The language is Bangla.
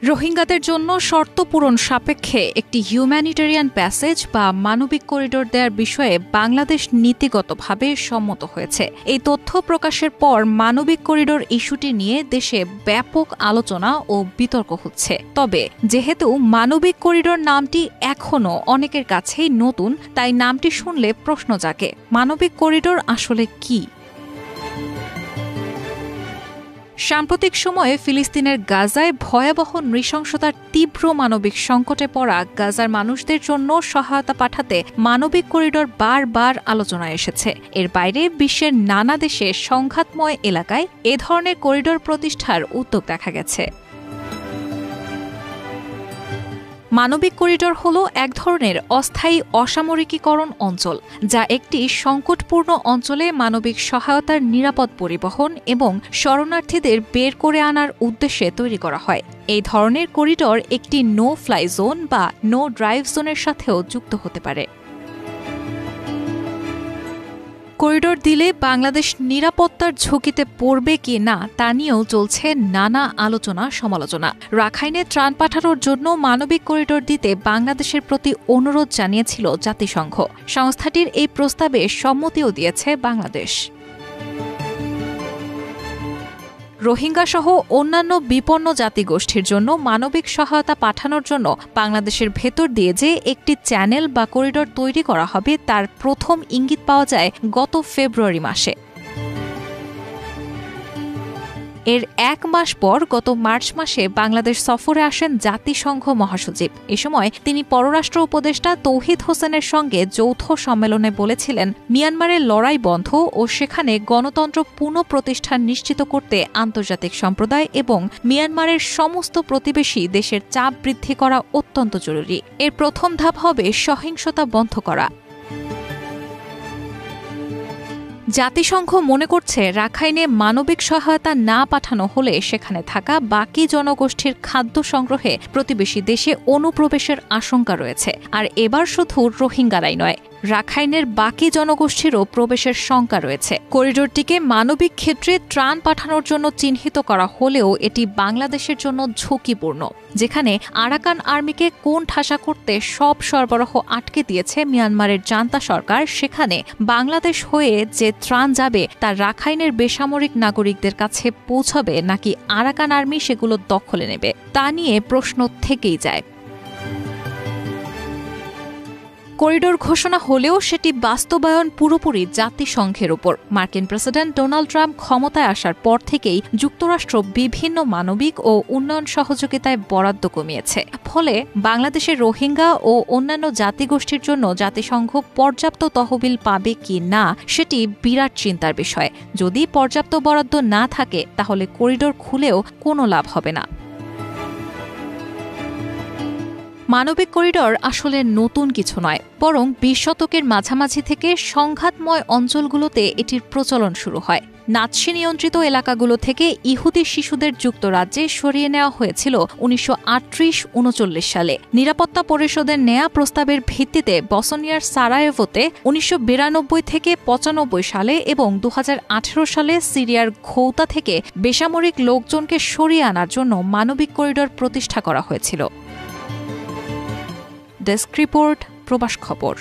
রোহিঙ্গাদের জন্য শর্ত পূরণ সাপেক্ষে একটি হিউম্যানিটেরিয়ান প্যাসেজ বা মানবিক করিডোর দেওয়ার বিষয়ে বাংলাদেশ নীতিগতভাবে সম্মত হয়েছে। এই তথ্য প্রকাশের পর মানবিক করিডোর ইস্যুটি নিয়ে দেশে ব্যাপক আলোচনা ও বিতর্ক হচ্ছে। তবে যেহেতু মানবিক করিডোর নামটি এখনও অনেকের কাছেই নতুন, তাই নামটি শুনলে প্রশ্ন জাগে, মানবিক করিডোর আসলে কি? সাম্প্রতিক সময়ে ফিলিস্তিনের গাজায় ভয়াবহ নৃশংসতার তীব্র মানবিক সংকটে পড়া গাজার মানুষদের জন্য সহায়তা পাঠাতে মানবিক করিডোর বারবার আলোচনায় এসেছে। এর বাইরে বিশ্বের নানা দেশে সংঘাতময় এলাকায় এ ধরনের করিডোর প্রতিষ্ঠার উদ্যোগ দেখা গেছে। মানবিক করিডোর হল এক ধরনের অস্থায়ী অসামরিকীকরণ অঞ্চল, যা একটি সংকটপূর্ণ অঞ্চলে মানবিক সহায়তার নিরাপদ পরিবহন এবং শরণার্থীদের বের করে আনার উদ্দেশ্যে তৈরি করা হয়। এই ধরনের করিডোর একটি নো ফ্লাই জোন বা নো ড্রাইভ জোনের সাথেও যুক্ত হতে পারে। করিডোর দিলে বাংলাদেশ নিরাপত্তার ঝুঁকিতে পড়বে কি না তা নিয়েও চলছে নানা আলোচনা সমালোচনা। রাখাইনে ত্রাণ পাঠানোর জন্য মানবিক করিডোর দিতে বাংলাদেশের প্রতি অনুরোধ জানিয়েছিল জাতিসংঘ। সংস্থাটির এই প্রস্তাবে সম্মতিও দিয়েছে বাংলাদেশ। রোহিঙ্গাসহ অন্যান্য বিপন্ন জাতিগোষ্ঠীর জন্য মানবিক সহায়তা পাঠানোর জন্য বাংলাদেশের ভেতর দিয়ে যে একটি চ্যানেল বা করিডোর তৈরি করা হবে তার প্রথম ইঙ্গিত পাওয়া যায় গত ফেব্রুয়ারি মাসে। এর এক মাস পর গত মার্চ মাসে বাংলাদেশ সফরে আসেন জাতিসংঘ মহাসচিব। এ সময় তিনি পররাষ্ট্র উপদেষ্টা তৌহিদ হোসেনের সঙ্গে যৌথ সম্মেলনে বলেছিলেন, মিয়ানমারের লড়াই বন্ধ ও সেখানে গণতন্ত্র পুনঃপ্রতিষ্ঠা নিশ্চিত করতে আন্তর্জাতিক সম্প্রদায় এবং মিয়ানমারের সমস্ত প্রতিবেশী দেশের চাপ বৃদ্ধি করা অত্যন্ত জরুরি। এর প্রথম ধাপ হবে সহিংসতা বন্ধ করা। জাতিসংঘ মনে করছে, রাখাইনে মানবিক সহায়তা না পাঠানো হলে সেখানে থাকা বাকি জনগোষ্ঠীর খাদ্য সংগ্রহে প্রতিবেশী দেশে অনুপ্রবেশের আশঙ্কা রয়েছে। আর এবার শুধু রোহিঙ্গারাই নয়, রাখাইনের বাকি জনগোষ্ঠীরও প্রবেশের শঙ্কা রয়েছে। করিডোরটিকে মানবিক ক্ষেত্রে ত্রাণ পাঠানোর জন্য চিহ্নিত করা হলেও এটি বাংলাদেশের জন্য ঝুঁকিপূর্ণ। যেখানে আরাকান আর্মিকে কোণ ঠাসা করতে সব সরবরাহ আটকে দিয়েছে মিয়ানমারের জান্তা সরকার, সেখানে বাংলাদেশ হয়ে যে ত্রাণ যাবে তা রাখাইনের বেসামরিক নাগরিকদের কাছে পৌঁছাবে নাকি আরাকান আর্মি সেগুলো দখলে নেবে, তা নিয়ে প্রশ্ন থেকেই যায়। করিডোর ঘোষণা হলেও সেটি বাস্তবায়ন পুরোপুরি জাতিসংঘের উপর। মার্কিন প্রেসিডেন্ট ডোনাল্ড ট্রাম্প ক্ষমতায় আসার পর থেকেই যুক্তরাষ্ট্র বিভিন্ন মানবিক ও উন্নয়ন সহযোগিতায় বরাদ্দ কমিয়েছে। ফলে বাংলাদেশের রোহিঙ্গা ও অন্যান্য জাতিগোষ্ঠীর জন্য জাতিসংঘ পর্যাপ্ত তহবিল পাবে কি না সেটি বিরাট চিন্তার বিষয়। যদি পর্যাপ্ত বরাদ্দ না থাকে তাহলে করিডোর খুলেও কোনো লাভ হবে না। মানবিক করিডোর আসলে নতুন কিছু নয়, বরং ২০ শতকের মাঝামাঝি থেকে সংঘাতময় অঞ্চলগুলোতে এটির প্রচলন শুরু হয়। নাৎসি নিয়ন্ত্রিত এলাকাগুলো থেকে ইহুদি শিশুদের যুক্তরাজ্যে সরিয়ে নেওয়া হয়েছিল ১৯৩৮-৩৯ সালে। নিরাপত্তা পরিষদের নেয়া প্রস্তাবের ভিত্তিতে বসনিয়ার সারায়েভোতে ১৯৯২ থেকে ৯৫ সালে এবং ২০১৮ সালে সিরিয়ার ঘৌতা থেকে বেসামরিক লোকজনকে সরিয়ে আনার জন্য মানবিক করিডোর প্রতিষ্ঠা করা হয়েছিল। ডেস্ক রিপোর্ট, প্রবাস খবর।